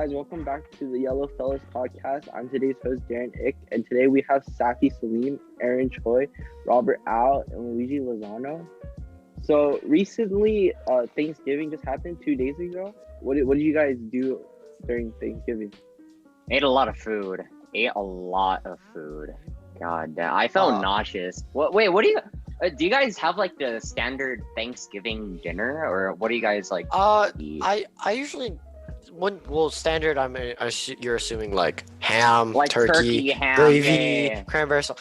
guys? Welcome back to the Yellow Fellas podcast. I'm today's host, Darren Ich, and today we have Safi Saleem, Aaron Choi, Robert Al, and Luigi Lozano. So recently, Thanksgiving just happened 2 days ago. What did you guys do during Thanksgiving? Ate a lot of food. God damn, I felt nauseous. What do you guys have like the standard Thanksgiving dinner, or what do you guys like eat? I usually standard. You're assuming like ham, like turkey, ham, gravy, cranberry sauce.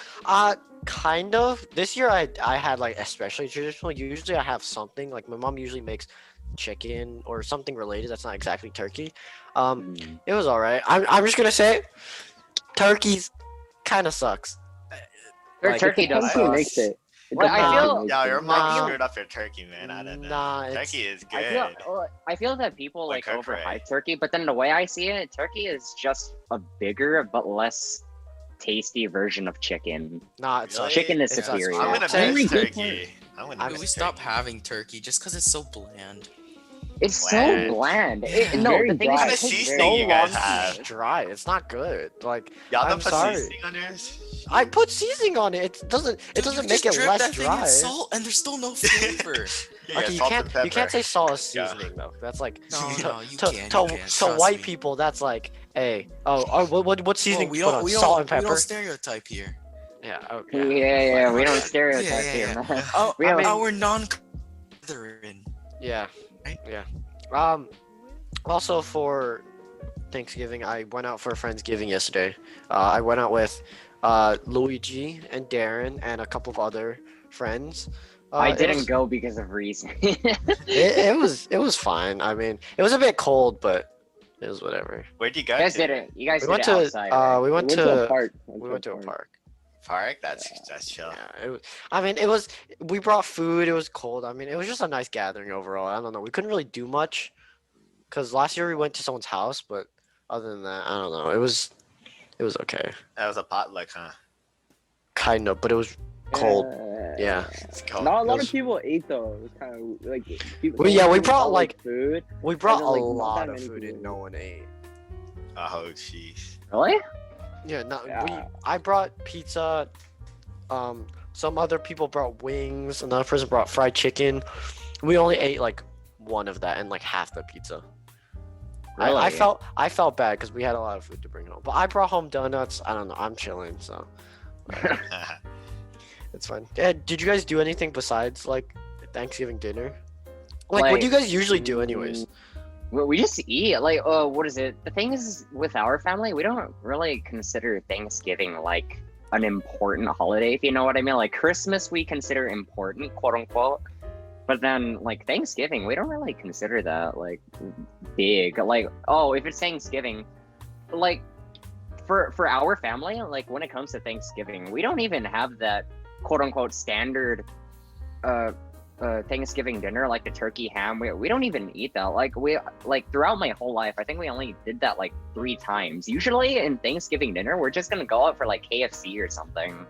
Kind of. This year I had like especially traditional. Usually I have something like my mom usually makes chicken or something related that's not exactly turkey. It was all right. I'm just gonna say, turkey's kind of sucks. Turkey does suck. Makes it. Your mom screwed up your turkey, man. I don't know. Turkey is good. I feel that people like overhype turkey, but then the way I see it, turkey is just a bigger but less tasty version of chicken. Chicken is superior. I'm gonna miss turkey. We stop having turkey just because it's so bland. It's so bland. The thing is, What seasoning you guys have? It's dry. It's not good. Like, Y'all I'm don't put sorry. seasoning on yours? I put seasoning on it. It doesn't make it less that dry. Thing in salt and there's still no flavor. Okay, you can't say salt is seasoning though. That's like to white people. That's like, hey, what seasoning? We put on? Salt and pepper. We don't stereotype here. Yeah. Okay. Yeah. We don't stereotype here, man. Our non-brethren. Yeah. Right? Yeah. Also for Thanksgiving, I went out for a Friendsgiving yesterday. I went out with Luigi and Darren and a couple of other friends. I didn't go because of reason. it was fine. I mean, it was a bit cold, but it was whatever. Where'd you go? You guys did it. You guys went did it to outside. Right? we went to a park. We went to a park. Park? That's chill. Yeah, it was. I mean, we brought food. It was cold. I mean, it was just a nice gathering overall. I don't know. We couldn't really do much because last year we went to someone's house, but other than that, I don't know. It was okay. That was a potluck, huh? Kind of, but it was cold. Yeah. It's cold. Not a lot of people ate though. It was kind of like people. We brought like food. We brought like, a not lot that of many food people and no one ate. Oh, jeez. Really? Yeah. Yeah. I brought pizza. Some other people brought wings. Another person brought fried chicken. We only ate like one of that and like half the pizza. Really? I felt bad because we had a lot of food to bring home. But I brought home donuts. I don't know. I'm chilling, so it's fine. Yeah, did you guys do anything besides like Thanksgiving dinner? Like what do you guys usually do, anyways? We just eat. Like, what is it? The thing is, with our family, we don't really consider Thanksgiving like an important holiday, if you know what I mean. Like Christmas, we consider important, quote unquote. But then, like Thanksgiving, we don't really consider that like big. Like, if it's Thanksgiving, like for our family, like when it comes to Thanksgiving, we don't even have that quote unquote standard Thanksgiving dinner, like the turkey ham. We don't even eat that. Like throughout my whole life, I think we only did that like 3 times. Usually in Thanksgiving dinner, we're just gonna go out for like KFC or something.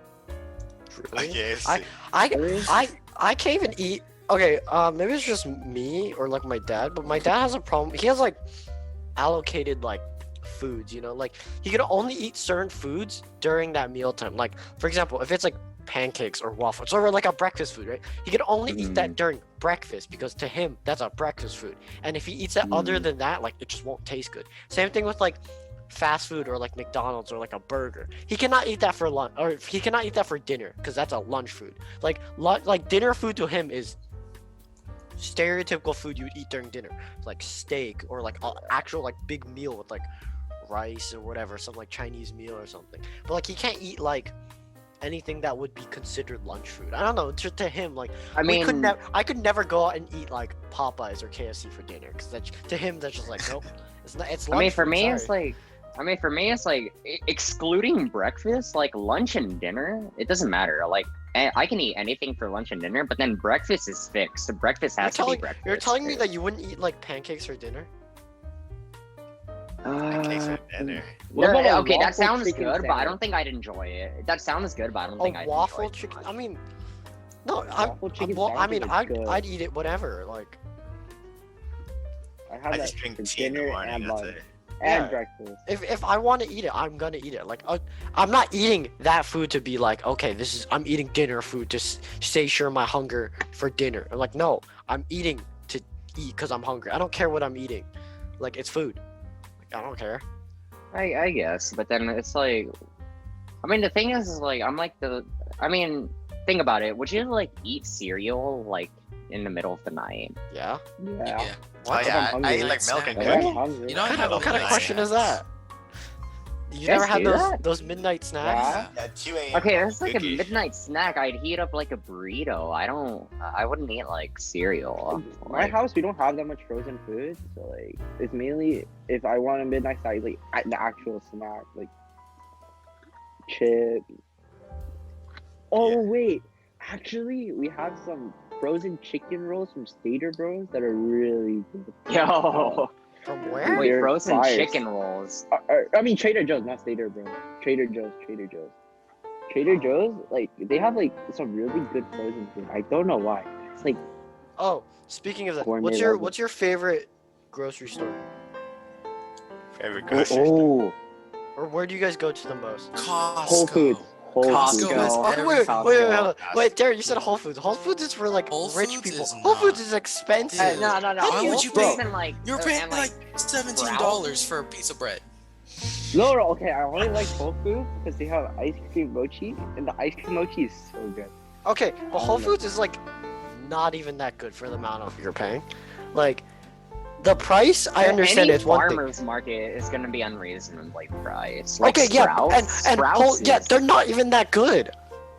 Really? I can't even eat. Okay, maybe it's just me or like my dad, but my dad has a problem. He has like allocated like foods, you know, like he can only eat certain foods during that mealtime. Like for example, if it's like pancakes or waffles or like a breakfast food, right? He can only eat that during breakfast because to him that's a breakfast food. And if he eats that other than that, like it just won't taste good. Same thing with like fast food or like McDonald's or like a burger. He cannot eat that for lunch, or he cannot eat that for dinner because that's a lunch food. Like dinner food to him is stereotypical food you would eat during dinner, like steak or like an actual like big meal with like rice or whatever, some like Chinese meal or something. But like he can't eat like anything that would be considered lunch food. I don't know. To him, like I could never go out and eat like Popeyes or KFC for dinner because to him that's just like nope. It's not. It's lunch for me, sorry. it's like excluding breakfast, like lunch and dinner. It doesn't matter. Like I can eat anything for lunch and dinner, but then breakfast is fixed. The breakfast has to be breakfast. You're telling me that you wouldn't eat like pancakes for dinner? Pancakes for dinner. Okay, that sounds good, but I don't think I'd enjoy it. That sounds good, but I don't think I'd enjoy it. Waffle chicken? I mean, no, I'd eat it whatever. Like, I just drink tea in the morning. That's it. and Yeah. breakfast. If I want to eat it, I'm gonna eat it. Like I'm not eating that food to be like, okay, I'm eating dinner food to satiate my hunger for dinner. I'm like, no, I'm eating to eat because I'm hungry. I don't care what I'm eating. Like it's food. Like I don't care. I guess, but then it's like, I mean, the thing is like, think about it. Would you like eat cereal like in the middle of the night? Yeah. Yeah. Oh yeah, I eat like milk and cookies. I'm hungry. You know, I have What kind of midnight question is snacks. that? You guys never had do those that? those midnight snacks? Yeah. Yeah, 2 a.m. Okay, that's like a cookies. midnight snack. I'd heat up like a burrito. I wouldn't eat like cereal. My house, we don't have that much frozen food, so like it's mainly if I want a midnight snack, like the actual snack, like chip. Oh Yeah. wait, actually, we have some frozen chicken rolls from Stater Bros that are really good. Yo, From where? wait, They're frozen fire. chicken rolls. I mean Trader Joe's, not Stater Bros. Trader Joe's. Trader Joe's, like they have like some really good frozen food. I don't know why. It's like Oh, speaking of that, Gourmet level. what's your favorite grocery store? Favorite grocery store. Or where do you guys go to the most? Costco. Whole Foods. Whole Costco Foods. has Oh, every wait, Costco. wait, Darren, you said Whole Foods. Whole Foods is for like Whole rich Foods people. is Whole Foods not. is expensive. Dude. No. Why would you Whole pay- Foods and, You're paying and, like $17 for a piece of bread. No, okay, I only like Whole Foods because they have ice cream mochi, and the ice cream mochi is so good. Okay, but Whole know. Foods is like not even that good for the amount of you're paying. Like the price, I understand Any it's one thing. farmer's market is gonna be unreasonably priced. Like Okay, yeah, Sprouts, and Sprouts yeah, is- they're not even that good.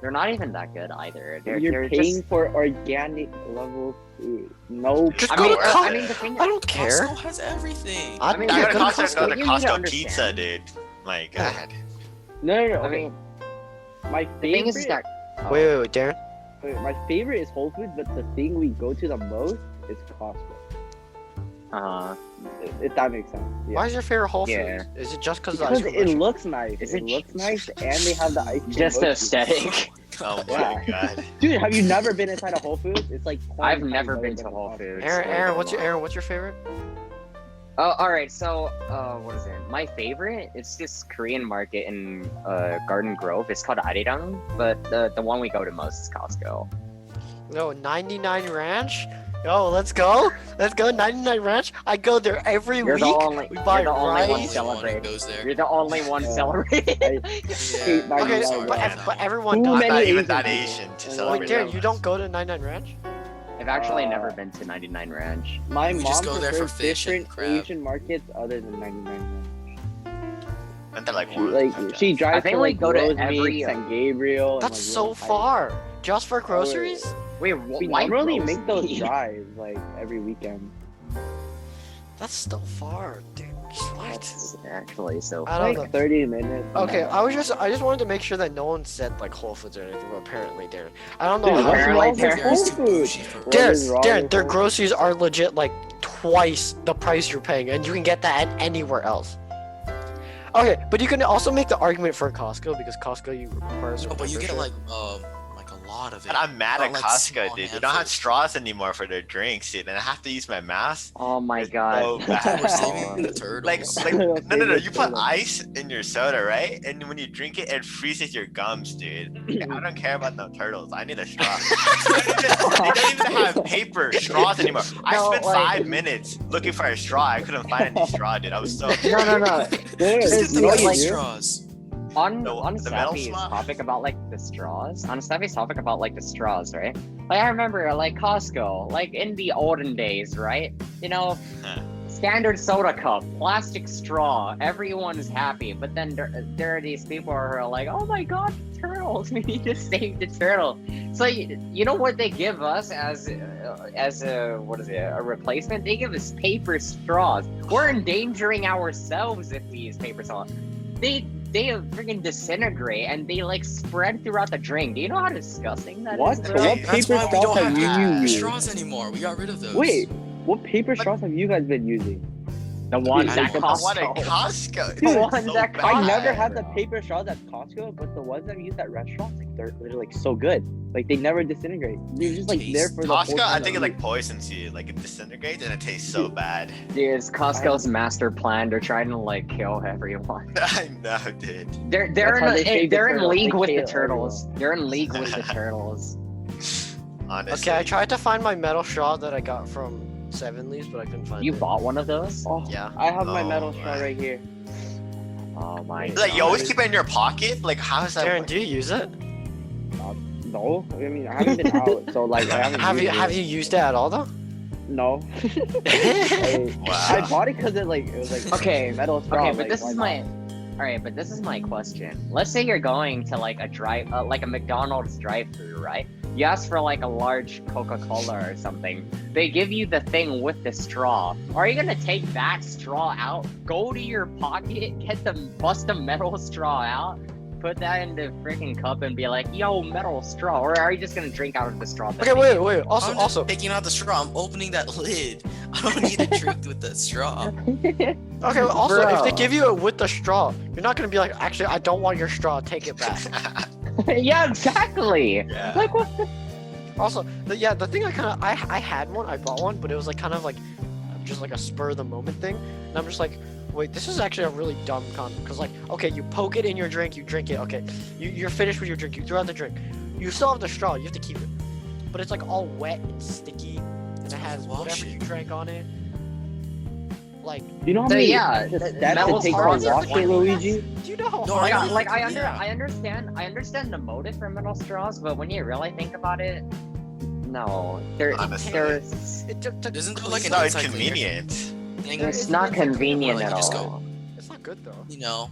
they're not even that good either. They're You're just- paying for organic level food. No, Just I go mean, to Co- I mean, the thing I don't care. Costco has everything. I mean, yeah, I you're go to go to Costco, Costco. go to You need to Costco understand. pizza, dude. My God. no. I Okay. mean, My the thing is favorite, that Wait, Darren. my favorite is Whole Foods, but the thing we go to the most is Costco. If that makes sense. Yeah. Why is your favorite Whole Foods? Yeah. Is it just because the ice Because cream it mochi? looks nice. Is It it looks nice, and they have the ice cream. just mochi. aesthetic. Oh my God. Dude, have you never been inside a Whole Foods? It's like 20 I've times never better been than to Whole Costco. Foods. Aaron, what's your favorite? Oh, all right. So, what is it? My favorite? It's this Korean market in Garden Grove. It's called Arirang, but the one we go to most is Costco. No, 99 Ranch. Yo, let's go. 99 Ranch. I go there every You're week. the only. We buy you're the only one rice. celebrating. Goes there. You're the only one Yeah. celebrating. I hate 99 Okay, sorry, but, man. but everyone Too does. I'm many not even Asian that people. Asian to Wait, celebrate. Wait, that Darren, you don't go to 99 Ranch? I've actually never Uh, been to 99 Ranch. My We mom just go there for prefers fish and different crab. Asian markets other than 99. And they're like, She, one. like she drives I think to we like go to Rose every, Meats and Gabriel. and, That's like, so Little Heights. far. Just for groceries? Wait, We why normally Rose make those Meat? drives like every weekend. That's still far, dude. What? That's actually so. I don't know. Like 30 minutes. Okay, I just wanted to make sure that no one said like Whole Foods or anything, but apparently, Darren. I don't know Dude, how. what's Apparently, wrong with Darren's Whole too Foods? bougie for What is wrong Darren, with their Whole groceries are legit like twice the price you're paying, and you can get that at anywhere else. Okay, but you can also make the argument for Costco because Costco you requires a Oh, but you get membership. like a lot of it. And I'm mad at Not, like, Costco, small dude. They handfuls. don't have straws anymore for their drinks, dude. And I have to use my mask. Oh my It's god. so bad. We're saving the turtles. Like no. You put ice in your soda, right? And when you drink it, it freezes your gums, dude. I don't care about no turtles. I need a straw. They don't even have paper straws anymore. I No, spent like- 5 minutes looking for a straw. I couldn't find any straw, dude. I was so. No. Just get the you know what metal you do? straws. On The metal Safi's straw? topic about like the straws, right? Like I remember like Costco, like in the olden days, right? You know, standard soda cup, plastic straw, everyone's happy. But then there are these people who are like, oh my god, the turtles, we need to save the turtle. So you know what they give us as a a replacement? They give us paper straws. We're endangering ourselves if we use paper straws. They freaking disintegrate and they like spread throughout the drink. Do you know how disgusting that is? What? bro? What That's paper why we straws don't have have you paper used? straws anymore. We got rid of those. Wait, what paper straws have you guys been using? The ones I at don't What at Costco. Costco? The It's ones so at bad. I Costco. never had the paper straws at Costco, but the ones that I use at restaurants, like they're like so good. Like they never disintegrate. They're just like there for the whole Costco, time I think to it like eat. poisons you. Like it disintegrates and it tastes so bad. Dude, it's Costco's master plan. They're trying to like kill everyone. I know, dude. They're That's how they save the they're in turtles. league They with the kill turtles. They're in league with the turtles. Honestly. Okay, I tried to find my metal straw that I got from Seven Leaves, but I couldn't find You it. bought one of those? Oh, Yeah. I have my Oh, metal straw man. right here. Oh my Like you always keep it in your pocket? Like how is that? Darren, do you use it? No, I mean I haven't been out, so like I haven't. Have you used it at all though? No. Okay, I Wow. bought it because it was like Okay, metal straw. Okay, but like, this why is not? my alright, but this is my question. Let's say you're going to like like a McDonald's drive-thru, right? You ask for like a large Coca-Cola or something. They give you the thing with the straw. Are you gonna take that straw out, go to your pocket, bust a metal straw out, put that in the freaking cup and be like, yo, metal straw? Or are you just gonna drink out of the straw? wait. I'm Also, just taking out the straw. I'm opening that lid. I don't need to drink with the straw. okay. Also, if they Bro. give you it with the straw, you're not gonna be like, actually, I don't want your straw. Take it back. Yeah, exactly. Yeah. Like what the Also, the thing I had one, I bought one, but it was like kind of like just like a spur of the moment thing, and I'm just like, wait, this is actually a really dumb concept, because like, okay, you poke it in your drink, you drink it, okay, you're finished with your drink, you throw out the drink, you still have the straw, you have to keep it, but it's like all wet and sticky, and it has Wash whatever it. you drank on it. Like, You know how So, many yeah, steps metal it takes straw to is wash it, 20 Luigi? do you know how No, hard I it know, is? I understand the motive for metal straws, but when you really think about it, no, Honestly. there's It took to Isn't there clean like an No, it. it's outside convenient. thing? it's not convenient Like, at you just go- all. It's not good though. You know,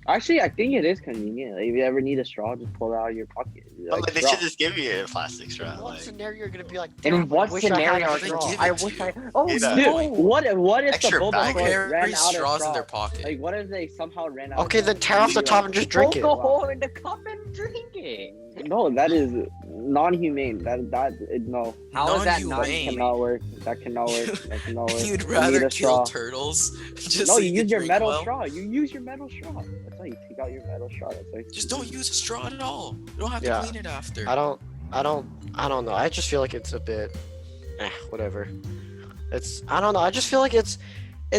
Actually, I think it is convenient. Like, if you ever need a straw, just pull it out of your pocket. But like, they straw. should just give you a plastic straw. In what Like, scenario you're gonna be like, In "Damn, I what wish I had scenario a are straw." give I it to wish you. I oh Get a- no! Dude, what if the Extra boba bag. Fett ran carry out of straws in straw? their pocket. Like, what if they somehow ran out? Okay, of then straw? tear off the You'd be top like, and just drink it. Poke a hole in the cup and drink it. No, that is non-humane. No, How is that not Non-humane. cannot work. That cannot work. That cannot work. You'd You rather need a kill straw. turtles just No, so you can use your drink metal well? straw. You use your metal straw. That's how you take out your metal straw. That's why. Just don't use a straw at all. You don't have to Yeah. clean it after. I don't know. I just feel like it's a bit, whatever. I don't know. I just feel like it's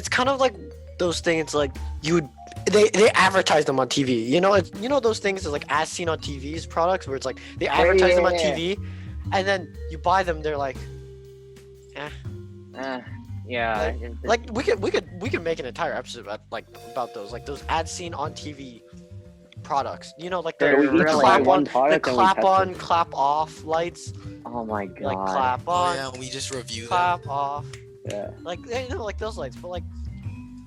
kind of like those things like they advertise them on TV. You know, those things is like as seen on TV's products where it's like they advertise them on yeah. TV, and then you buy them. They're like, Yeah. like we could make an entire episode about those ads seen on TV products. You know, like the, They're we each really- buy clap one on, the product and we clap test on, it. clap off lights, Oh my god. like clap Oh, on, yeah, we just review them. clap off. Yeah. Like like those lights, but like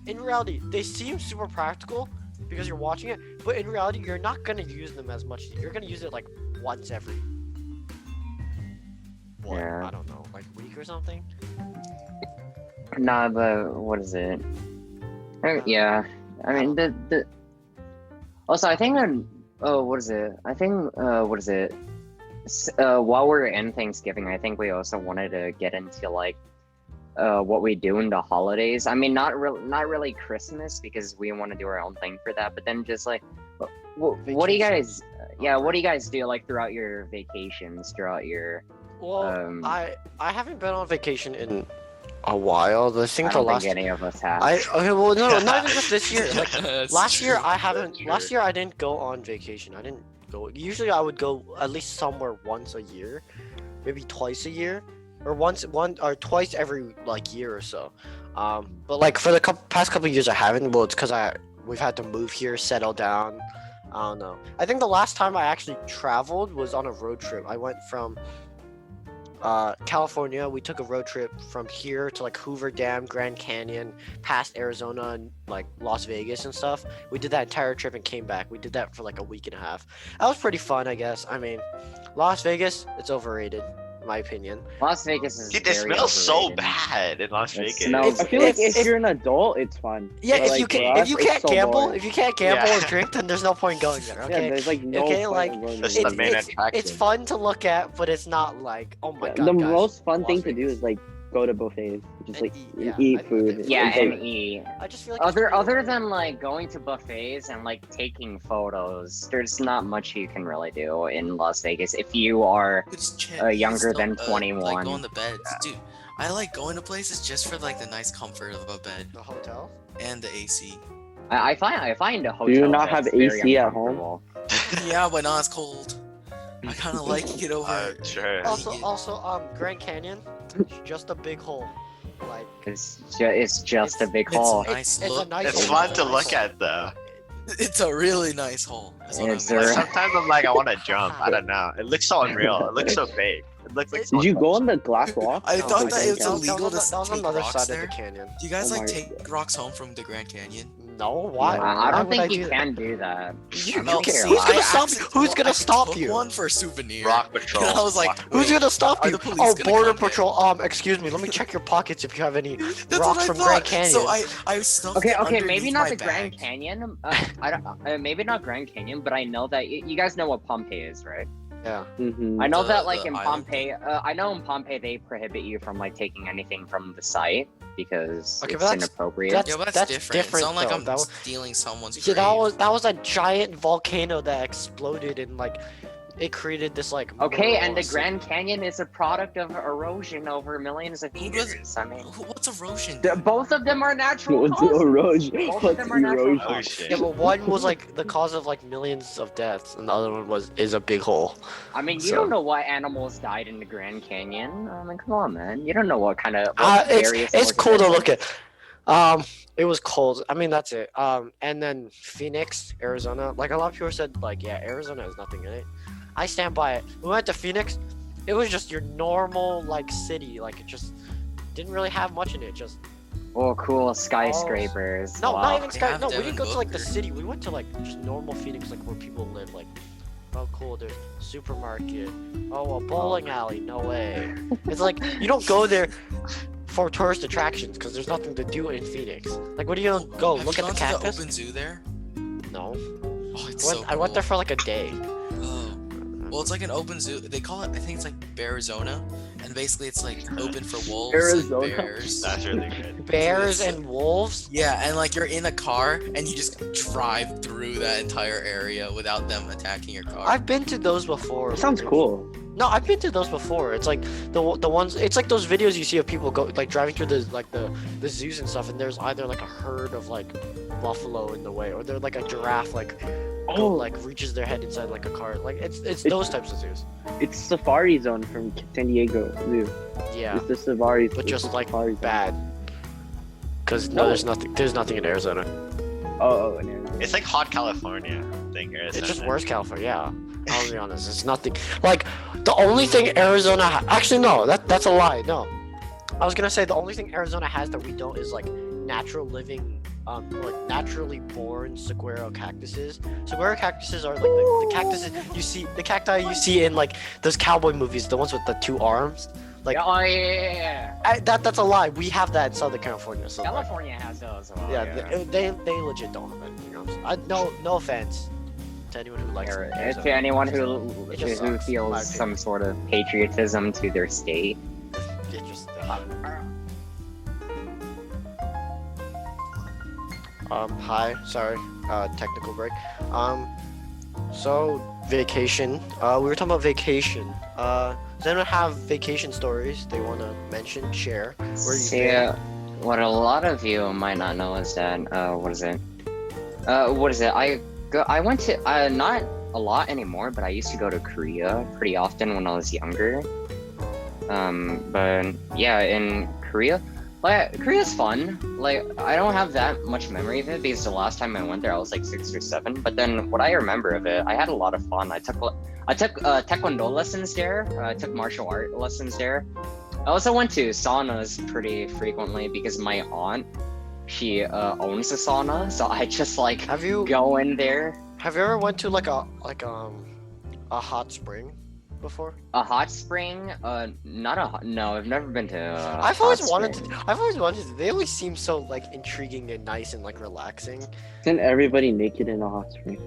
in reality, they seem super practical because you're watching it. But in reality, you're not gonna use them as much. You're gonna use it like once every Yeah. I don't know, like week or something. Nah, but what is it? Yeah. I mean the. Also, I think what is it? I think what is it? While we're in Thanksgiving, I think we also wanted to get into like what we do in the holidays. I mean, not really Christmas because we want to do our own thing for that. But then just like, what do you guys? Yeah, what do you guys do like throughout your vacations? Throughout your Well, I haven't been on vacation in a while. I think I the don't last. think any of us have. Okay, well, no, not even just this year. Like That's last year, true. I haven't. true. Last year, I didn't go on vacation. I didn't go. Usually, I would go at least somewhere once a year, maybe twice a year, or twice every like year or so. But like for the past couple of years, I haven't. Well, it's because we've had to move here, settle down. I don't know. I think the last time I actually traveled was on a road trip. I went from California. We took a road trip from here to like Hoover Dam, Grand Canyon, past Arizona and like Las Vegas and stuff. We did that entire trip and came back. We did that for like a week and a half. That was pretty fun, I guess. I mean, Las Vegas, it's overrated, in my opinion. Las Vegas is. Dude, it very smells so overrated. bad in Las It Vegas. smells- I feel like If- if you're an adult, it's fun. Yeah, But, if like, you for can, us, if you it's can't so gamble, boring. if you can't gamble Yeah. or drink, then there's no point going there. Yeah, Okay. there's like no Okay, point like, in going It's there. the main attraction. It's fun to look at, but it's not like, oh my Yeah, god. the guys, most fun Las thing to do Vegas. is like go to buffets, just And like eat, yeah. eat I- food. Yeah, It's like- and eat. I just feel like it's Other pretty than like going to buffets and like taking photos, there's not much you can really do in Las Vegas if you are It's younger still, than Like 21. going to bed, dude. I like going to places just for like the nice comfort of a bed the hotel. and the AC. I find a hotel. Do you not that's have very AC at home? uncomfortable. Yeah, but not as cold. I kind of like it over. Sure. Also, Grand Canyon, just a big hole. Like It's just a big It's hall. nice it's a look. nice It's hole. fun It's to a nice look hole. at though. It's a really nice hole. That's what Is I mean. there- Sometimes I'm like, I want to jump. I don't know. It looks so unreal. It looks so fake. It looks like. Did you go on the glass walk? I No, thought that didn't it was go. illegal to that was on take the other rocks side there. of the canyon. Do you guys Oh like my take rocks home from the Grand Canyon? No, why? No. I Why don't would think do you that? can do that. You I don't can. care. Who's I gonna stop? Who's I gonna stop took you? one for a souvenir. Rock Patrol. And I was like, Who's wait, gonna stop are you? the police Oh, gonna Border come Patrol. Excuse me. Let me check your pockets if you have any That's rocks what I from thought. Grand Canyon. So I stuffed Okay, it okay, maybe underneath not my the Grand bag. Canyon. I don't. Maybe not Grand Canyon, but I know that you guys know what Pompeii is, right? Yeah. Mhm. I know The- that like the in island Pompeii, I know in Pompeii they prohibit you from like taking anything from the site because Okay, it's but that's- inappropriate. that's- Yeah, but that's different. It's not like though. I'm That was- stealing someone's Yeah, grave. that was a giant volcano that exploded and like it created this like. Okay, and the mural Grand Canyon is a product of erosion over millions of Who does- years. I mean, What's erosion? both of them are natural What's causes. erosion? Both of What's them are natural erosion? Oh causes. shit. Yeah, but one was like the cause of like millions of deaths, and the other one is a big hole. I mean, you So- don't know what animals died in the Grand Canyon. I mean, come on, man. You don't know what kind of. What various It's cool to look organisms- at. It was cold. I mean, that's it. And then Phoenix, Arizona. Like a lot of people said, like yeah, Arizona has nothing in it. I stand by it. We went to Phoenix. It was just your normal like city. Like it just didn't really have much in it. Just Oh, cool skyscrapers. no, Wow. not even They sky. have No, we Devin didn't go to like the Booker. city. We went to like just normal Phoenix, like where people live. Like oh cool, there's supermarket. Oh, a bowling alley. No way. It's like you don't go there for tourist attractions because there's nothing to do in Phoenix. Like, what do you go Have look you at the gone to cactus? the open zoo there? No, Oh, it's I went, so I went cool. there for like a day. Oh. Well, it's like an open zoo. They call it, I think it's like Arizona, and basically it's like open for wolves Arizona? and bears. That's really good. Bears Yes. and wolves. Yeah, and like you're in a car and you just drive through that entire area without them attacking your car. I've been to those before. That sounds cool. No, I've been to those before. It's like the ones. It's like those videos you see of people go like driving through the zoos and stuff, and there's either like a herd of like buffalo in the way, or they're like a giraffe like like reaches their head inside like a car. Like it's those types of zoos. It's Safari Zone from San Diego Zoo. Yeah, It's the Safari. but it's just the like Safari Zone. bad. Cause No. there's nothing. There's nothing in Arizona. Oh, and Arizona. It's like hot California thing here. It's just worse California. Yeah, I'll be honest. It's nothing. Like the only thing Arizona. Actually, no. That's a lie. No, I was gonna say the only thing Arizona has that we don't is like natural living, like naturally born saguaro cactuses. Saguaro cactuses are like the cactuses you see, the cacti you see in like those cowboy movies, the ones with the two arms. Like Oh yeah. that's a lie. We have that in Southern California. So like, California has those. As well, yeah, they legit don't have it. You know what I'm saying? No offense to anyone who likes it. It's to anyone who It just who sucks, in my feels opinion. some sort of patriotism to their state. It just hi, sorry, technical break. So vacation. We were talking about vacation. Does anyone have vacation stories they want to mention, share? Where you Yeah, what a lot of you might not know is that what is it? I went to not a lot anymore, but I used to go to Korea pretty often when I was younger. But yeah, in Korea, like Korea's fun. Like I don't have that much memory of it because the last time I went there I was like 6 or 7. But then what I remember of it, I had a lot of fun. I took taekwondo lessons there. I took martial art lessons there. I also went to saunas pretty frequently because my aunt, she owns a sauna, so I just like have you go in there. have you ever went to like a hot spring before? A hot spring? No, I've never been to. I've always wanted to. I've always wanted to. They always seem so like intriguing and nice and like relaxing. Isn't everybody naked in a hot spring?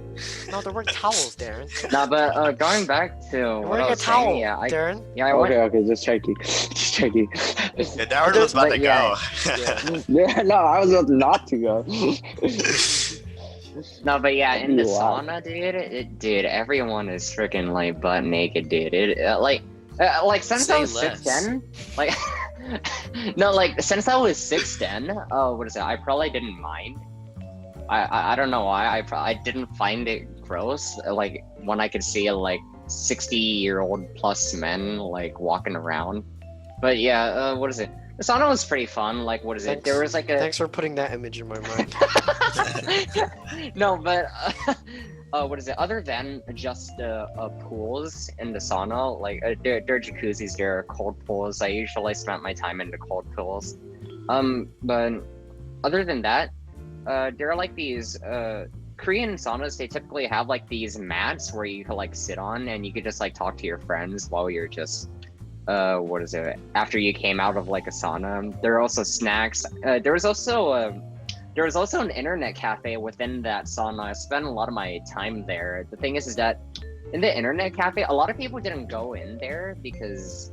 No, they're wearing towels, Darren. No, but going back to You're what wearing I a was towel, saying, yeah, Darren. I went. Okay, just checking. Just checking. Yeah, Darren was about to go. Yeah, no, I was about not to go. No, but yeah, in the Wow. sauna, dude, everyone is freaking like butt naked, dude. Like since I Say was less. 6'10", like no, like since I was 6'10", what is it? I probably didn't mind. I don't know why. I didn't find it gross. Like when I could see like 60-year-old plus men like walking around. But yeah, what is it? The sauna was pretty fun. Like, what is it? There was like a Thanks for putting that image in my mind. no, but what is it? Other than just pools in the sauna, like there are jacuzzis, there are cold pools. I usually spent my time in the cold pools. But other than that, there are like these Korean saunas. They typically have like these mats where you can like sit on and you could just like talk to your friends while you're just what is it? After you came out of like a sauna. There are also snacks. There was also an internet cafe within that sauna. I spent a lot of my time there. The thing is that in the internet cafe, a lot of people didn't go in there because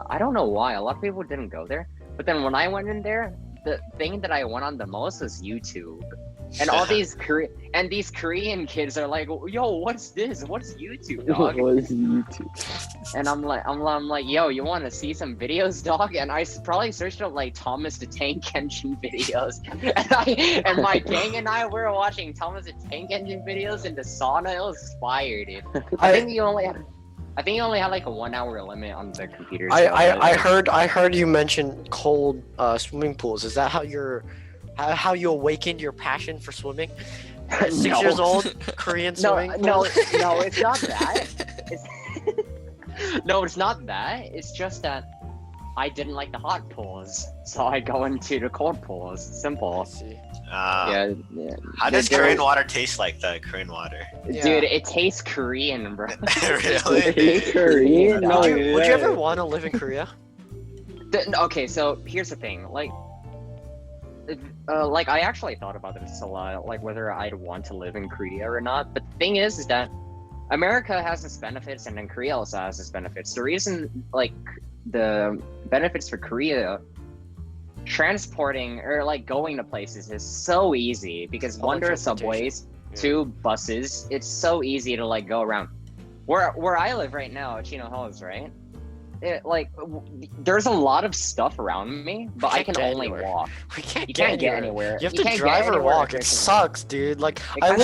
I don't know why. A lot of people didn't go there. But then when I went in there, the thing that I went on the most was YouTube. And all these Korean kids are like, yo, what's this? What's YouTube, dog? What is YouTube? And I'm like, yo, you want to see some videos, dog? And I probably searched up like Thomas the Tank Engine videos, and my gang and I were watching Thomas the Tank Engine videos in the sauna. It was fire, dude. I think you only had like a 1 hour limit on the computer. I heard you mention cold swimming pools. Is that how you awakened your passion for swimming? At 6 No. years old, Korean swimming No, pool? it's not that. No, it's not that. It's just that I didn't like the hot pools, so I go into the cold pools. Simple. I see. Yeah. How does Korean water taste like the Korean water? Yeah. Dude, it tastes Korean, bro. Really? Korean? No Would you way. ever want to live in Korea? Okay, so here's the thing. Like I actually thought about this a lot, like whether I'd want to live in Korea or not. But the thing is that America has its benefits, and then Korea also has its benefits. The reason, like, the benefits for Korea, transporting or like going to places is so easy because one, there are subways, two, buses. It's so easy to like go around. Where I live right now, Chino Hills, right? There's a lot of stuff around me, but I can only walk. We can't You get can't get anywhere. anywhere. You have You to can't drive get or anywhere walk. It efficiently. sucks, dude. Like It we kinda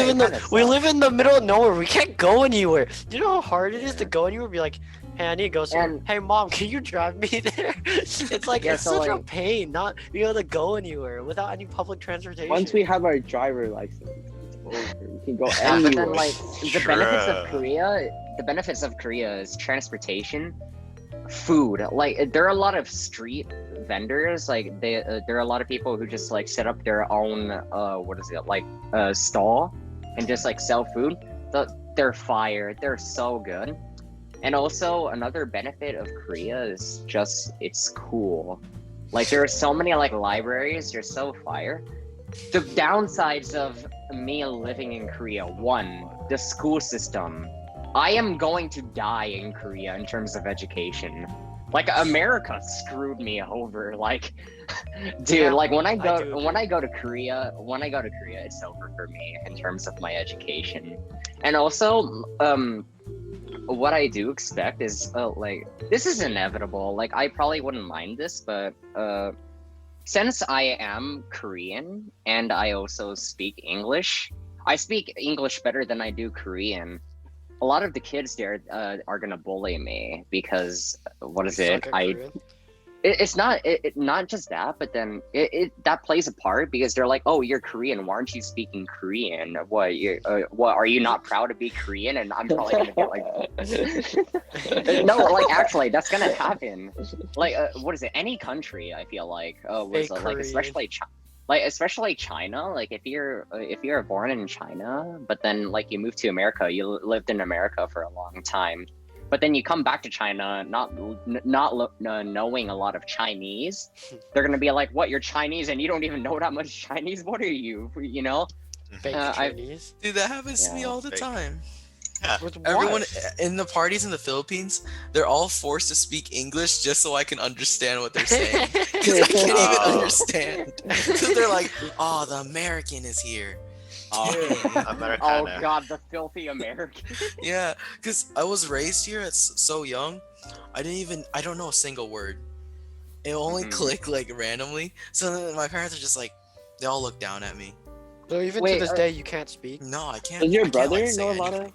live in the middle of nowhere. We can't go anywhere. Do you know how hard it is to go anywhere? Be like, hey, I need to go somewhere. And- Hey, mom, can you drive me there? It's like Yeah, it's so, such a like- pain not being able to go anywhere without any public transportation. Once we have our driver license, it's over. We can go Yeah, anywhere. but then like the benefits of True. Korea is transportation, food. Like there are a lot of street vendors. Like there are a lot of people who just like set up their own stall and just like sell food. They're fire. They're so good. And also another benefit of Korea is just it's cool. Like there are so many like libraries. They're so fire. The downsides of me living in Korea: one, the school system. I am going to die in Korea in terms of education. Like America screwed me over. Like, dude, Yeah, like when I I do go to Korea, it's over for me in terms of my education. And also, what I do expect is like this is inevitable. Like I probably wouldn't mind this, but since I am Korean and I also speak English, I speak English better than I do Korean. A lot of the kids there are gonna bully me because what is it? Suck at Korean. It's not not just that, but then that plays a part because they're like, oh, you're Korean. Why aren't you speaking Korean? What are you not proud to be Korean? And I'm probably gonna get like, no, like actually, that's gonna happen. Like, what is it? Any country, I feel like, was Fake like Korean. especially China. Like if you're born in China, but then like you moved to America, you lived in America for a long time. But then you come back to China, not knowing a lot of Chinese. They're gonna be like, "What? You're Chinese and you don't even know that much Chinese? What are you? You know?" Fake I- Chinese. Dude, that happens to me Yeah, all the fake. time. With what? Everyone in the parties in the Philippines, they're all forced to speak English just so I can understand what they're saying. Because I can't even Oh. understand. Because they're like, oh, the American is here. Oh Americana. God, the filthy American. Yeah, because I was raised here at so young. I don't know a single word. It only Mhm. clicked like randomly. So then my parents are just like, they all look down at me. So even Wait, to this day, you can't speak. No, I can't. Does your I can't, brother like, say know a lot anything. of?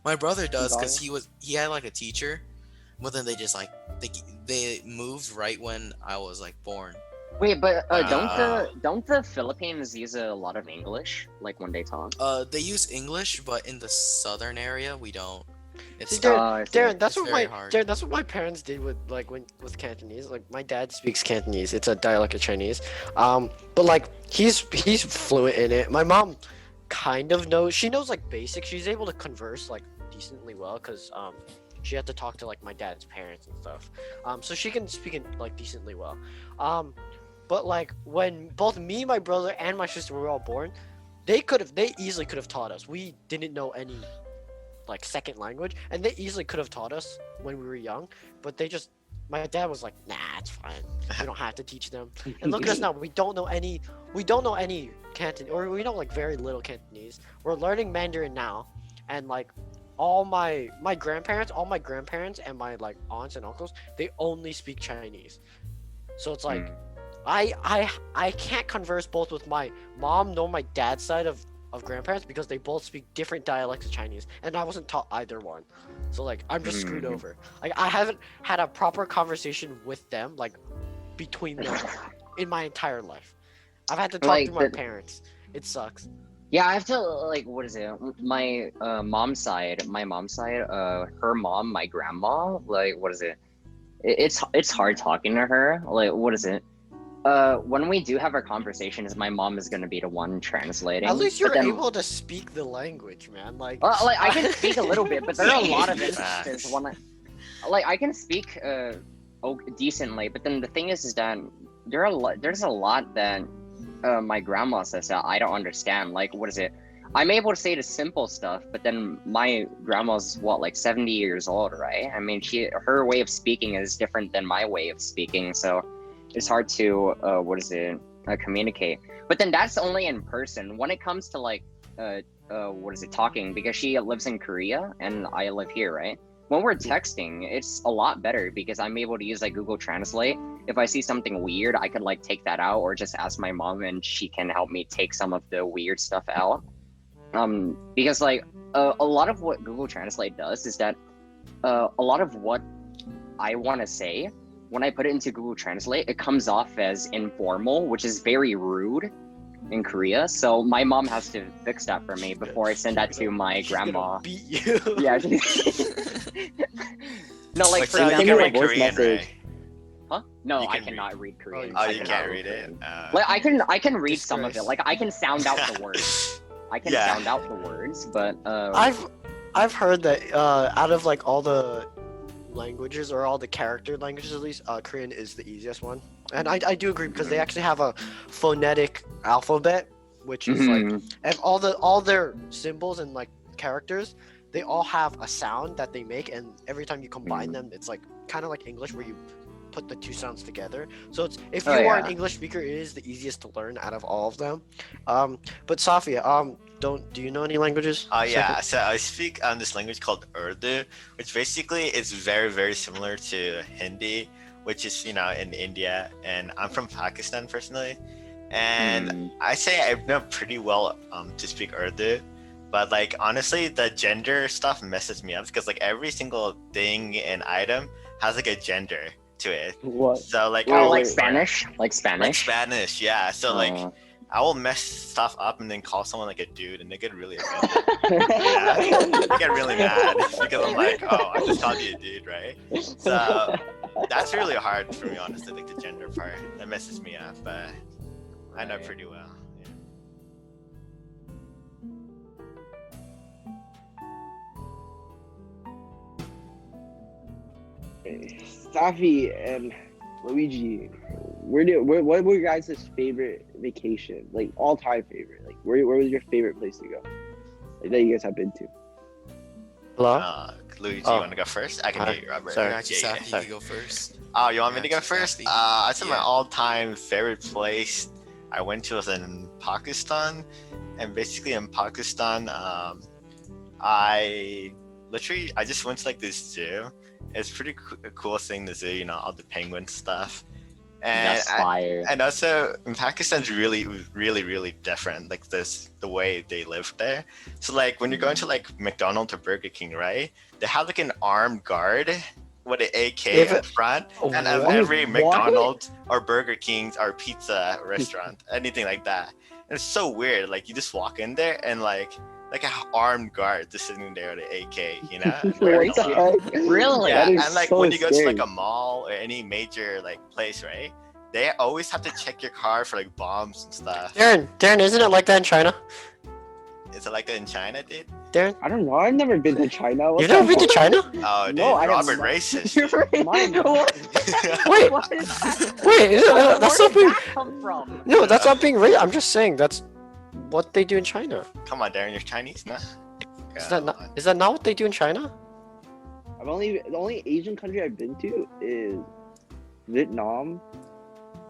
My brother does Ghana? because he had like a teacher, but then they just like they moved right when I was like born. Wait, but Wow. don't the Philippines use a lot of English like when they talk? They use English, but in the southern area we don't. It's See, Darren, I see. Darren, that's It's what very my hard. Darren, that's what my parents did with with Cantonese. Like my dad speaks Cantonese. It's a dialect of Chinese. But like he's fluent in it. My mom kind of knows. She knows like basic. She's able to converse like decently well because she had to talk to like my dad's parents and stuff. So she can speak it like decently well. But like when both me, my brother, and my sister were all born, they easily could have taught us. We didn't know any like second language, and they easily could have taught us when we were young, but my dad was like, nah, it's fine, we don't have to teach them. And look at us now, we don't know any Canton, or we know like very little Cantonese. We're learning Mandarin now, and like all my grandparents and my like aunts and uncles, they only speak Chinese. So it's like I can't converse both with my mom nor my dad's side of grandparents because they both speak different dialects of Chinese, and I wasn't taught either one. So like I'm just screwed over. Like I haven't had a proper conversation with them, like between them, in my entire life. I've had to talk Like to my the- parents. It sucks. Yeah, I have to like what is it? My mom's side, her mom, my grandma, like what is it? It's hard talking to her. Like what is it? When we do have our conversations, my mom is gonna be the one translating. At least but you're then- able to speak the language, man. Like like I can speak a little bit, but there are a lot of Facts. instances when I can speak decently, but then the thing is that there's a lot that my grandma says that I don't understand. Like what is it? I'm able to say the simple stuff, but then my grandma's like 70 years old, right? I mean, her way of speaking is different than my way of speaking, so it's hard to communicate. But then that's only in person. When it comes to like talking, because she lives in Korea and I live here, right? When we're texting, it's a lot better because I'm able to use like Google Translate. If I see something weird, I could like take that out or just ask my mom and she can help me take some of the weird stuff out. Because like a lot of what Google Translate does is that a lot of what I want to say, when I put it into Google Translate, it comes off as informal, which is very rude in Korea. So my mom has to fix that for me before I send that to my she's gonna grandma. beat you. Yeah. No, like Wait, for so you send can her a example, read voice Korean, message. right? huh? No, You I can cannot read Korean. Oh, Oh, I you cannot can't read it? Like I can read some of it. Disgrace. Like I can sound out the words. I can Yeah. sound out the words, but I've heard that out of like all the languages, or all the character languages at least, Korean is the easiest one. And I do agree because they actually have a phonetic alphabet, which is like, Mhm. and all their symbols and like characters, they all have a sound that they make, and every time you combine them, it's like kind of like English where you put the two sounds together. So it's, if you Oh, are an yeah. English speaker, it is the easiest to learn out of all of them. But Safia, do you know any languages? Yeah, so I speak this language called Urdu, which basically is very, very similar to Hindi, which is, in India. And I'm from Pakistan personally. And I say I know pretty well to speak Urdu. But like honestly, the gender stuff messes me up because like every single thing and item has like a gender to it. What? So like Wait, Oh, I'll like wait. Spanish? Like like Spanish? Spanish, yeah. So like Uh, I will mess stuff up and then call someone like a dude, and they get really offended. Yeah, I get really mad because I'm like, oh, I just called you a dude, right? So that's really hard for me, honestly, like the gender part. That messes me up, but I know pretty well. Yeah. Safi and Luigi, what were your guys' favorite vacation? Like all-time favorite? Like where was your favorite place to go? Like that you guys have been to? Hello? Luigi, Oh. you want to go first? I can Hi. hear you, Robert. Sorry. I got you, Yeah, Safi. yeah. You can go first. Oh, you want me to go Got you, first? Safi. I'd say my Yeah. all-time favorite place I went to was in Pakistan, and basically in Pakistan, I just went to like this zoo. It's pretty cool seeing the zoo, all the penguin stuff. And That's fire. and also in Pakistan's really different, like the way they live there. So like when you're going to like McDonald's or Burger King, right? They have like an armed guard with an AK in front, and of What? every What? McDonald's or Burger King's or pizza restaurant, anything like that. And it's so weird. Like you just walk in there and like an armed guard just sitting there with an AK, What wearing the a lot. heck? Really? Yeah, That is and like so when you go to like scary. a mall or any major like place, right? They always have to check your car for like bombs and stuff. Darren, isn't it like that in China? Is it like that in China, dude? Darren, I don't know. I've never been to China. What you've the never been to heck? China? Oh, dude, No, I have Robert not. racist. Mine. Wait, What is that? wait, is it, Where that's did not being. that come from? No, that's not being racist. I'm just saying that's what they do in China. Come on, Darren, you're Chinese, nah? Is that not what they do in China? The only Asian country I've been to is Vietnam.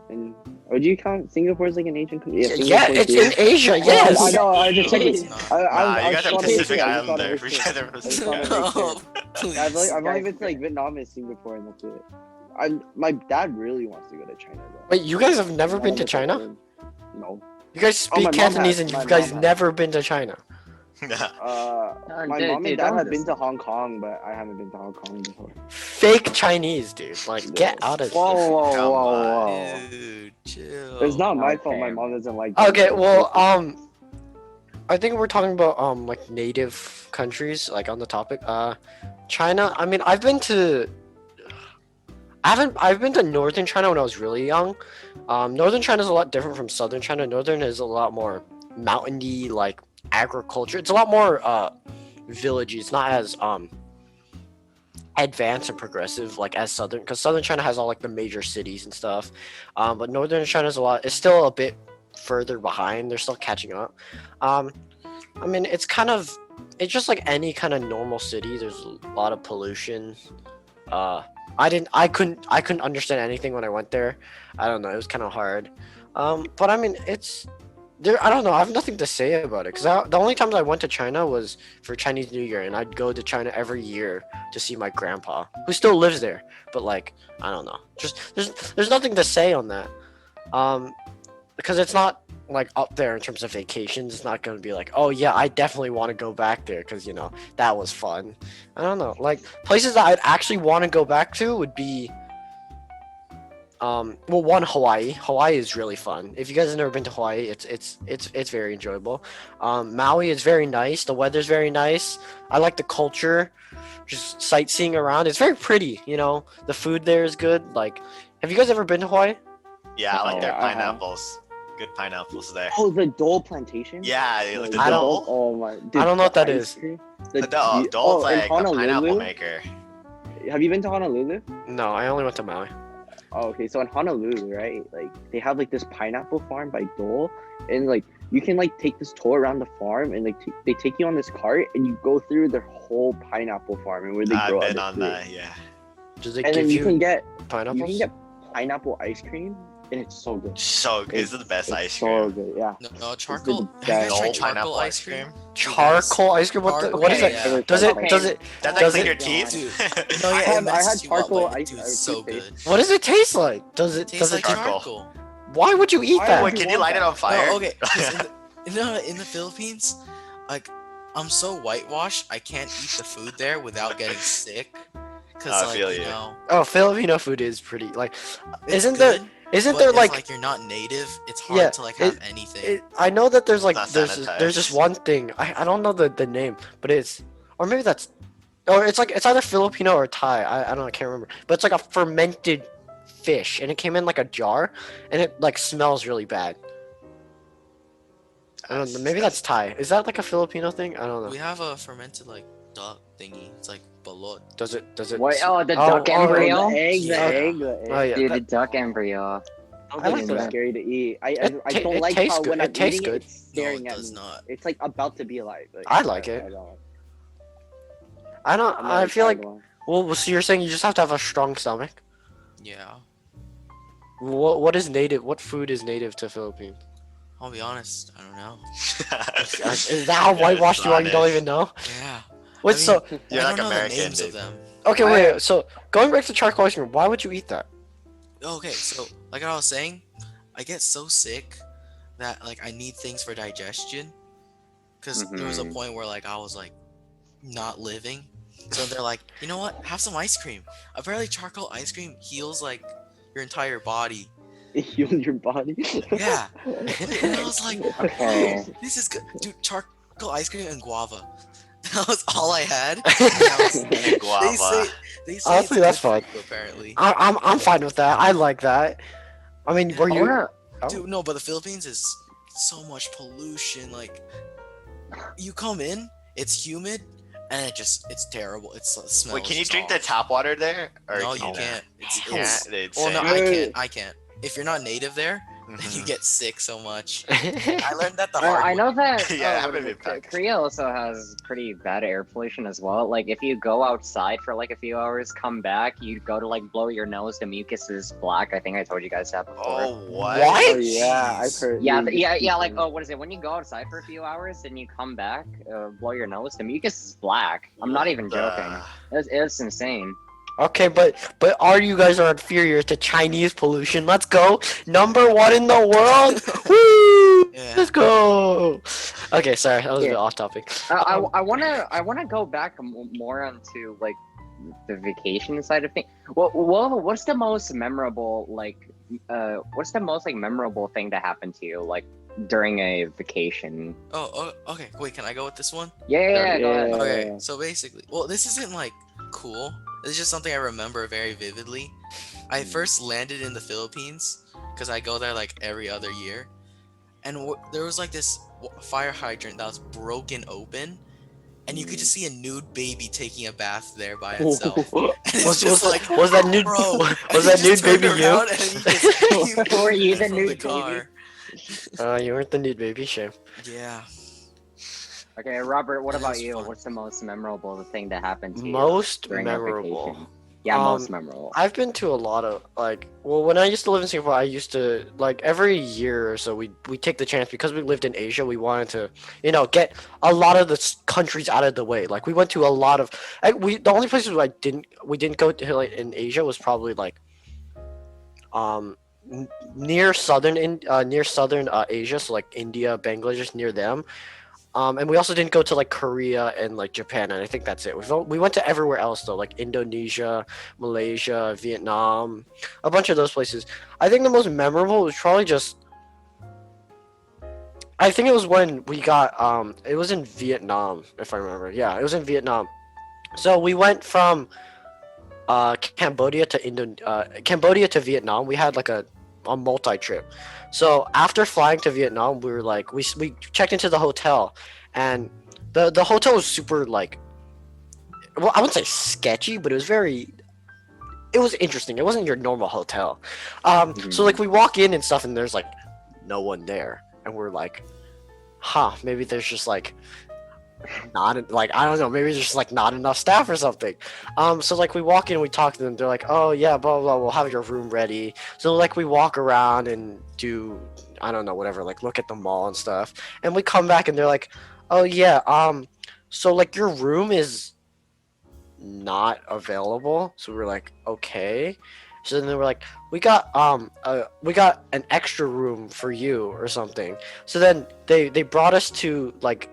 And would you count Singapore as like an Asian country? Yeah, Singapore it's too. in Asia. Yes. I know. I just checking. It's I Nah, you got just the wanna make Pacific sure, I just Island wanna there. make We sure. got the I just Pacific wanna Island. make sure. No, please. Yeah, I've only been to like Vietnam and Singapore, and that's it. My dad really wants to go to China though. Wait, you guys have never None been of to us have China? been. No. You guys Oh, my speak mom Cantonese has. and you My guys mom has. never been to China. My dude, mom and dude, dad don't have been listen. to Hong Kong, but I haven't been to Hong Kong before. Fake Chinese, dude. Like, get out of Whoa, here. whoa, Come whoa, on. whoa! Dude, chill. It's not my fault. Okay. My mom doesn't like. them. Okay, well, I think we're talking about like native countries, like on the topic. China. I mean, I've been to northern China when I was really young. Northern China is a lot different from southern China. Northern is a lot more mountainy, like agriculture. It's a lot more villagey. It's not as advanced and progressive like as southern, because southern China has all like the major cities and stuff. But northern China is it's still a bit further behind. They're still catching up. I mean, it's just like any kind of normal city. There's a lot of pollution. I couldn't understand anything when I went there. I don't know. It was kind of hard. But I mean, it's there. I don't know. I have nothing to say about it because the only times I went to China was for Chinese New Year, and I'd go to China every year to see my grandpa, who still lives there. But like, I don't know. Just there's nothing to say on that. Because it's not like up there in terms of vacations. It's not going to be like, oh yeah, I definitely want to go back there because that was fun. I don't know, like places that I'd actually want to go back to would be one, Hawaii. Hawaii is really fun. If you guys have never been to Hawaii, it's very enjoyable. Maui is very nice. The weather's very nice. I like the culture, just sightseeing around. It's very pretty. The food there is good. Like, have you guys ever been to Hawaii? Yeah, I like their I have. pineapples. Good pineapples there. Oh, the Dole plantation. Yeah, like the I don't- Dole. Oh my! Dude, I don't know what the that ice is. cream- The The Dole's in like a pineapple Honolulu. maker. Have you been to Honolulu? No, I only went to Maui. Oh, okay. So in Honolulu, right? Like they have like this pineapple farm by Dole, and like you can like take this tour around the farm, and like they take you on this cart, and you go through their whole pineapple farm and where they I've grow been other on fruit. that, yeah. Does it And give then you can get pineapples? pineapple ice cream, and it's so good. So good. It's the best It's ice so cream. good. Yeah. No, charcoal. best. Have you guys Dole tried charcoal pineapple ice cream? Charcoal ice cream? What is Okay, that? yeah. Does it Okay. does it Does that Does clean it- your teeth? Dude. No, yeah, I it had messes you up, charcoal but ice- dude, I it's so toothpaste. good. what does it taste like? Does it Tastes like charcoal. charcoal. Why would you eat Why that? would Wait, can you light it on fire? No, okay. 'cause in the Philippines, like I'm so whitewashed, I can't eat the food there without getting sick. Cause I like feel you you. know, Oh, Filipino food is pretty like. it's Isn't good, Isn't but there if, like you're not native, it's hard Yeah, to like have anything. I know that there's like Not there's sanitized. this one thing I don't know the name, but or maybe that's it's either Filipino or Thai. I don't know, I can't remember. But it's like a fermented fish, and it came in like a jar, and it like smells really bad. I don't know, maybe that's Thai. Is that like a Filipino thing? I don't know. We have a fermented like duck thingy. It's like balot. Does it What? Oh, the Oh, duck oh, embryo. The egg, the Yeah. egg, the egg. Oh yeah. Dude, the that- duck embryo. I like It's so that. scary to eat. I It don't it like tastes how good. when It I'm tastes eating good. it, it's No, staring it at does me. not. It's like about to be alive. I like it. don't. I don't. I'm I not feel like. one. Well, so you're saying you just have to have a strong stomach. Yeah. What is native? What food is native to Philippines? I'll be honest. I don't know. Is that how Yeah, whitewashed it's you are? You don't honest. even know? Yeah. Wait, I mean, so You're I like don't know American, the names of dude. them. okay, wait. So going back to charcoal ice cream, why would you eat that? Okay, so like I was saying, I get so sick that like I need things for digestion. Cause there was a Mhm. point where like I was like not living. So they're like, you know what? Have some ice cream. Apparently charcoal ice cream heals like your entire body. It heals your body. Yeah. And I was like, Okay. oh, this is good. Dude, charcoal ice cream and guava. That was all I had. And I was, And guava. they say Honestly, it's that's good fine. for you, apparently. I'm fine with that. I like that. I mean, were I you? wanna. Oh. Dude, no, but the Philippines is so much pollution. Like, you come in, it's humid, and it's terrible. It smells. Wait, can you just drink the awful. tap water there? Or No, can you not? can't. It's, You it's can't? It's well, no, same. I can't. If you're not native there, then you Mhm. get sick so much. I learned that the hard I way. know that Yeah, what I'm is gonna it? be back. Korea also has pretty bad air pollution as well. Like if you go outside for like a few hours, come back, you go to like blow your nose, the mucus is black. I think I told you guys that before. Oh, what? What? Oh yeah, I've Jeez. heard. Yeah, you yeah, yeah. Like, speaking. oh, what is it? When you go outside for a few hours and you come back, blow your nose, the mucus is black. I'm not even joking. It's insane. Okay, but are you guys are inferior to Chinese pollution? Let's go, #1 in the world. Woo! Yeah. Let's go. Okay, sorry, that was a Yeah. bit off topic. I wanna go back more onto like the vacation side of things. Well, what's the most memorable what's the most like memorable thing that happened to you like during a vacation? Oh, okay. Wait, can I go with this one? Yeah, go ahead. Yeah. Okay, so basically, well, this isn't like cool. This is just something I remember very vividly. I first landed in the Philippines because I go there like every other year, and there was like this fire hydrant that was broken open, and you could just see a nude baby taking a bath there by itself. And it's just like, was that nude? bro, Was that nude baby you? around and he just Were you the from nude car. You weren't the nude baby, shame. Yeah. Okay, Robert, what That about was you? fun. What's the most memorable thing that happened to you Most during a memorable. vacation? Yeah, Um, most memorable. I've been to a lot of when I used to live in Singapore, I used to like every year or so we take the chance because we lived in Asia. We wanted to get a lot of the countries out of the way. Like we went to a lot of the only places we didn't go to like in Asia was probably like near southern Asia, so like India, Bangladesh, near them. And we also didn't go to like Korea and like Japan, and I think that's it. We went to everywhere else though, like Indonesia, Malaysia, Vietnam, a bunch of those places. I think the most memorable was probably just. I think it was when we got it was in Vietnam, if I remember. Yeah, it was in Vietnam. So we went from Cambodia to Vietnam. We had like a multi trip. So after flying to Vietnam, we were like we checked into the hotel, and the hotel was super like, well, I wouldn't say sketchy, but it was interesting. It wasn't your normal hotel. So like we walk in and stuff, and there's like no one there, and we're like, maybe there's just like not like I don't know, maybe there's just like not enough staff or something. So like we walk in, we talk to them, they're like, oh yeah, blah blah, we'll have your room ready. So like we walk around and do I don't know, whatever, like look at the mall and stuff, and we come back and they're like, oh yeah, so like your room is not available. So we're like, okay. So then they were like, we got an extra room for you or something. So then they brought us to like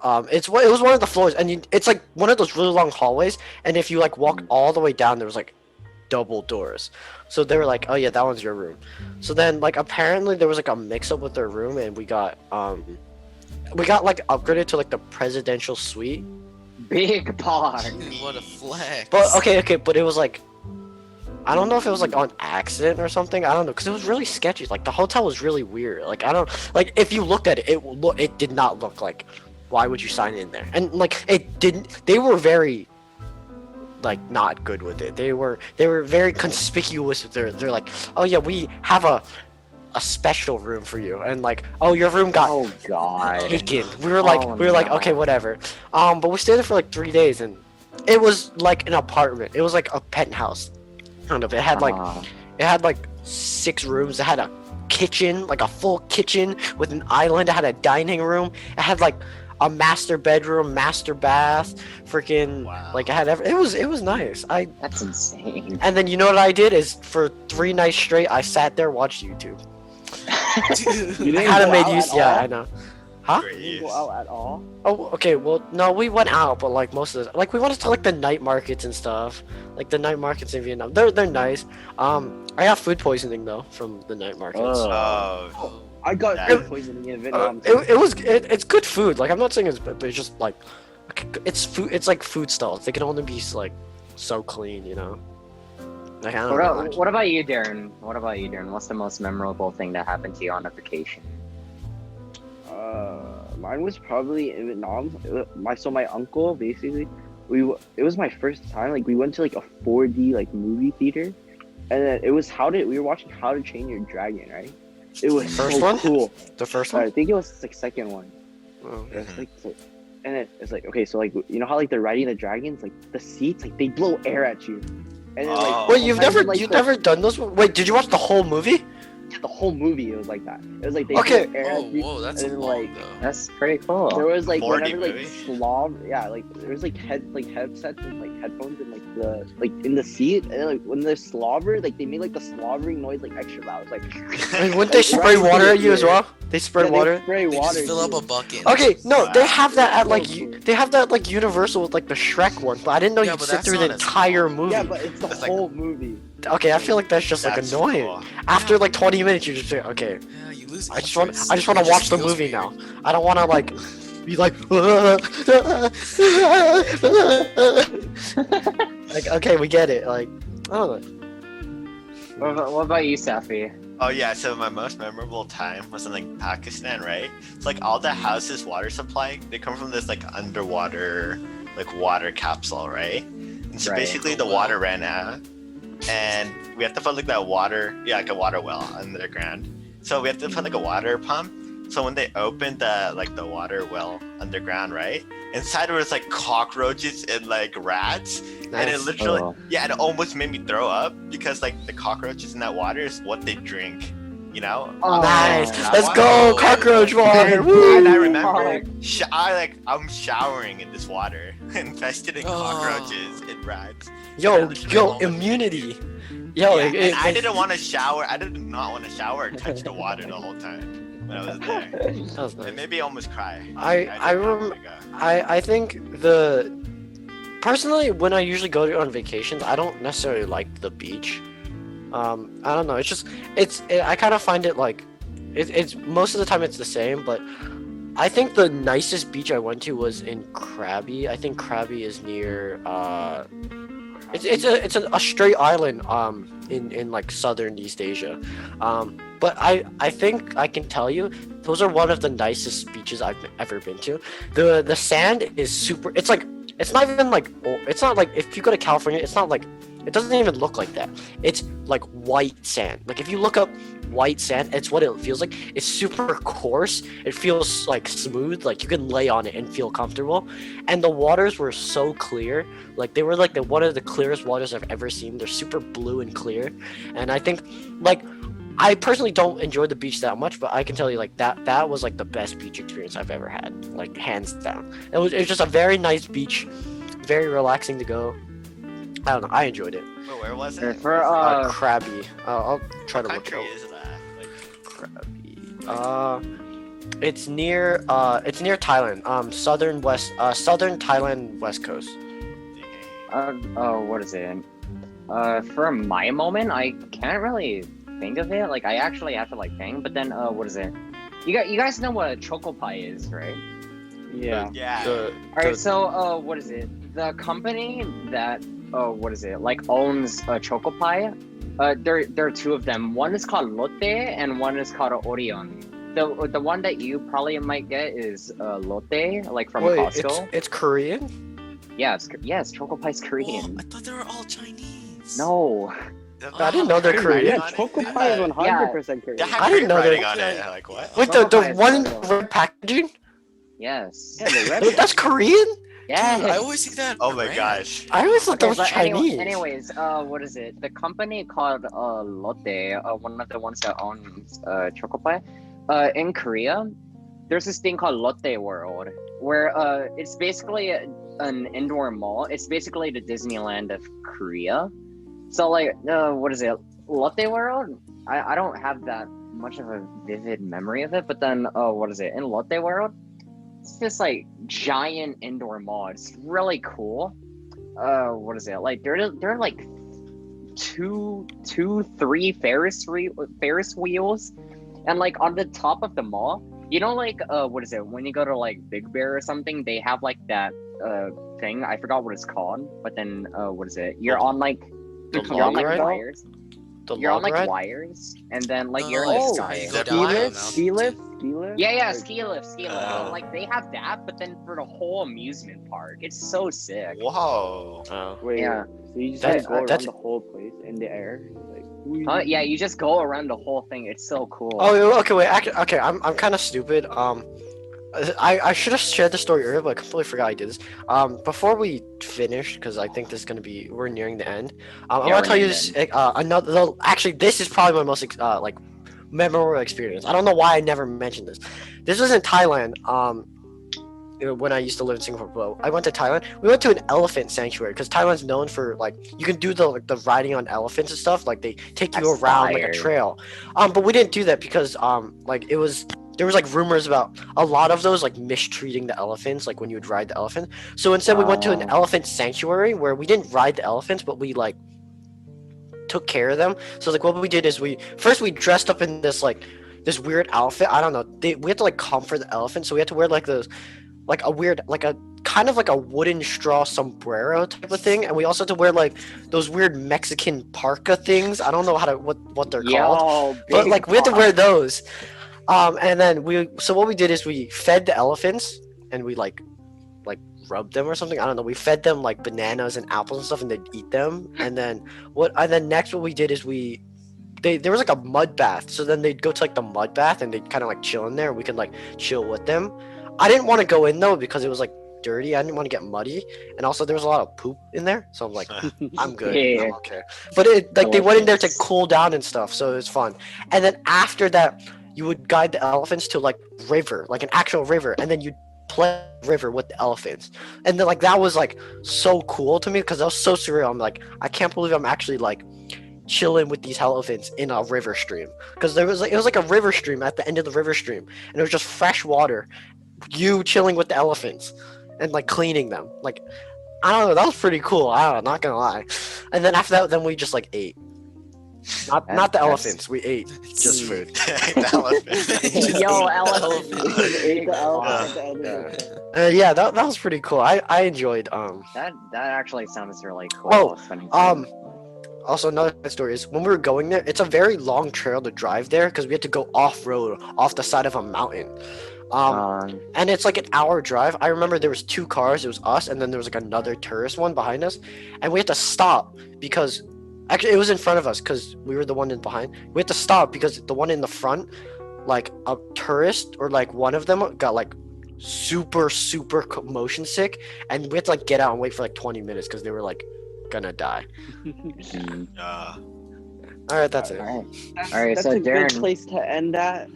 it was one of the floors, and it's like one of those really long hallways, and if you like walk all the way down, there was like double doors. So they were like, oh yeah, that one's your room. So then like apparently there was like a mix up with their room, and we got like upgraded to like the presidential suite. Big pod. Dude, what a flex. But okay, but it was like, I don't know if it was like on accident or something. I don't know, because it was really sketchy. Like the hotel was really weird. Like I don't like if you looked at it, it did not look like. Why would you sign in there? And like it didn't. They were very like not good with it. They were very conspicuous with they're like, oh yeah, we have a special room for you, and like, oh, your room got Oh god. taken. We were like, Oh, okay, no. whatever. But we stayed there for like 3 days, and it was like an apartment. It was like a penthouse, kind of. It had like 6 rooms. It had a kitchen, like a full kitchen with an island. It had a dining room. It had like a master bedroom, master bath, freaking like it had it was nice. That's insane. And then you know what I did is for 3 nights straight I sat there watched YouTube. You I didn't kind of go made out use. at Yeah, all? I know. Huh? Great You didn't use. go out at all? Oh, okay. Well, no, we went out, but like most of the like we went to like the night markets and stuff. Like the night markets in Vietnam, they're nice. I got food poisoning though from the night markets. Oh, I got Yeah. food poisoning in Vietnam. It's good food. Like I'm not saying it's bad, but it's just like it's food. It's like food stalls. They can only be like so clean, you know. Like, I don't know. What about you, Darren? What's the most memorable thing that happened to you on a vacation? Mine was probably in Vietnam. My uncle basically, it was my first time. Like we went to like a 4D like movie theater, and then we were watching How to Train Your Dragon, right? It was First so one? cool. The first I one. think it was like second one. Oh, It's like, and it's like okay, so like you know how like they're riding the dragons, like the seats, like they blow air at you, and then Oh. like Wait, you've sometimes, never like, you've never done those? Wait, did you watch the whole movie? the whole movie? It was like that. It was like they Okay. blow air Oh, at you. whoa, that's a and then, long like, though. That's pretty cool. There was like 4D whenever like movie? there was like headsets and like headphones and like the like in the seat, and then, like when they slobber, like they made like the slobbering noise like extra loud. It's like And wouldn't they spray water at you as well? They spray yeah, water. They spray They water. just fill up dude. a bucket. Okay, no, they Wow. have that at like So cool. they have that like Universal with like the Shrek one, but I didn't know Yeah, you'd but sit that's through the not as entire long. movie. Yeah, but it's the That's like- whole movie. Okay, I feel like that's just like That's annoying. cool. After Yeah. like 20 minutes, you just say, okay, Yeah, you lose. I just want interest. I just want It to watch the feels movie weird. now. I don't want to like be like like okay, we get it. Like oh, What about you, Safi? Oh yeah, so my most memorable time was in like Pakistan, right? It's like all the houses' water supply, they come from this like underwater like water capsule, right? And so Right. basically the water ran out, and we have to put like that water, yeah, like a water well underground. So we have to put like a water pump. So when they opened the water well underground, right? Inside there was like cockroaches and like rats, and it nice. literally, Oh. yeah, it almost made me throw up because like the cockroaches in that water is what they drink, you know? Oh, Nice. that Let's water. go, cockroach water. Woo! And I remember, Fuck. I'm showering in this water, infested in Oh. cockroaches and rats. Yo, immunity. Yo, Yeah, it- and I it- didn't want to shower. I did not want to shower or touch the water the whole time when I was there. that was It nice. made me almost cry. I did not remember. wanna go. I think personally when I usually go on vacations, I don't necessarily like the beach. I don't know. It's just I kind of find it like it's most of the time it's the same, but I think the nicest beach I went to was in Krabi. I think Krabi is near it's a straight island in like southern East Asia. But I think I can tell you those are one of the nicest beaches I've ever been to. The sand is super. It's like it's not even like it's not like if you go to California, it's not like it doesn't even look like that. It's like white sand. Like if you look up white sand, it's what it feels like. It's super coarse. It feels like smooth. Like you can lay on it and feel comfortable. And the waters were so clear. Like they were like one of the clearest waters I've ever seen. They're super blue and clear. And I think like I personally don't enjoy the beach that much, but I can tell you like that was like the best beach experience I've ever had. Like hands down. It was just a very nice beach, very relaxing to go. I don't know. I enjoyed it. But where was it? For Krabi. I'll try to What look it country up. is that? Like, Krabi. It's near Thailand. Southern Thailand west coast. what is it? For my moment, I can't really think of it. Like I actually have to like think, but then what is it? You guys know what a choco pie is, right? Yeah. yeah. The, All right, so what is it? The company that what is it? Like owns Choco Pie. There are two of them. One is called Lotte and one is called Orion. The one that you probably might get is Lotte, like from wait, Costco. it's Korean? Yeah, it's Choco Pie's Oh, Korean. I thought they were all Chinese. No, I didn't know they're Korean. Yeah, Choco Pie is 100% Korean. They have I didn't know writing that. on it. Like what? Wait, Choco the Pie is one in real. the red packaging? Yes. Yeah, the red That's Korean? Yes. Dude, I always see that. Oh my brand. gosh. I always thought that was but Chinese. anyways, what is it? The company called Lotte, one of the ones that owns Choco Pie, in Korea, there's this thing called Lotte World, where it's basically an indoor mall. It's basically the Disneyland of Korea. So like, what is it? Lotte World? I don't have that much of a vivid memory of it, but then what is it? In Lotte World, it's this like giant indoor mall. It's really cool. What is it? Like they're like three Ferris wheels, and like on the top of the mall, you know, like what is it? When you go to like Big Bear or something, they have like that thing. I forgot what it's called, but then what is it? You're on like you're on like ride? wires. You're on like ride? wires, and then like you're in Oh, the sky. you go Ski down lift, the ski lift, mountain. ski lift. Yeah, Or- ski lift. Like they have that, but then for the whole amusement park, it's so sick. Whoa. Oh. Wait, Yeah. so you just That's- go around that's- the whole place in the air, like. Yeah, you just go around the whole thing. It's so cool. Oh, okay, wait. Okay, I'm kind of stupid. I should have shared the story earlier, but I completely forgot I did this. Before we finish, because I think this is gonna be we're nearing the end. I Yeah, want we're to tell you nearing this. Actually, this is probably my most like memorable experience. I don't know why I never mentioned this. This was in Thailand. When I used to live in Singapore, but I went to Thailand. We went to an elephant sanctuary because Thailand's known for like you can do the riding on elephants and stuff. Like they take you That's around like fire. a trail. But we didn't do that because like it was there was like rumors about a lot of those like mistreating the elephants, like when you would ride the elephant. So instead, we went to an elephant sanctuary where we didn't ride the elephants, but we like took care of them. So like what we did is we dressed up in this like this weird outfit. I don't know. We had to like comfort the elephant, so we had to wear like those like a weird like a kind of like a wooden straw sombrero type of thing, and we also had to wear like those weird Mexican parka things. I don't know how to what they're called, but like we had to wear those. And then what we did is we fed the elephants and we like rubbed them or something. I don't know. We fed them like bananas and apples and stuff, and they'd eat them. And then next what we did is there was like a mud bath. So then they'd go to like the mud bath and they'd kind of like chill in there. And we could like chill with them. I didn't want to go in though because it was like dirty. I didn't want to get muddy, and also there was a lot of poop in there. So I'm like, I'm good. Yeah. I'm okay. But they went in there to cool down and stuff, so it was fun. And then after that, you would guide the elephants to like river, like an actual river, and then you'd play river with the elephants. And then like that was like so cool to me because that was so surreal. I'm like, I can't believe I'm actually like chilling with these elephants in a river stream because it was like a river stream at the end of the river stream, and it was just fresh water. You chilling with the elephants and like cleaning them. Like I don't know, that was pretty cool. I don't know, not gonna lie. And then after that, then we just like ate. Not the That's- elephants. We ate just food. The elephant. Yo, elephant. Ate the elephant at the end of it. Yeah, that was pretty cool. I enjoyed That actually sounds really cool. Whoa, spending time. Also another story is when we were going there, it's a very long trail to drive there because we had to go off road off the side of a mountain. And it's like an hour drive. I remember there was 2 cars. It was us, and then there was like another tourist one behind us, and we had to stop because actually it was in front of us because we were the one in behind. We had to stop because the one in the front, like a tourist or like one of them got like super motion sick, and we had to like get out and wait for like 20 minutes because they were like gonna die. All right, that's it. All right, That's so a good Darren, place to end at.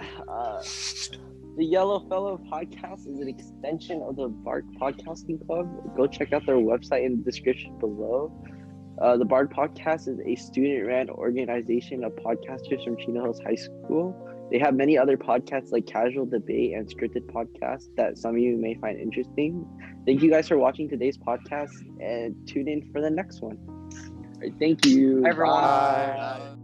The Yellow Fellow podcast is an extension of the Bard Podcasting Club. Go check out their website in the description below. The Bard Podcast is a student-run organization of podcasters from Chino Hills High School. They have many other podcasts like Casual Debate and Scripted Podcasts that some of you may find interesting. Thank you guys for watching today's podcast, and tune in for the next one. All right, thank you. everyone. Bye.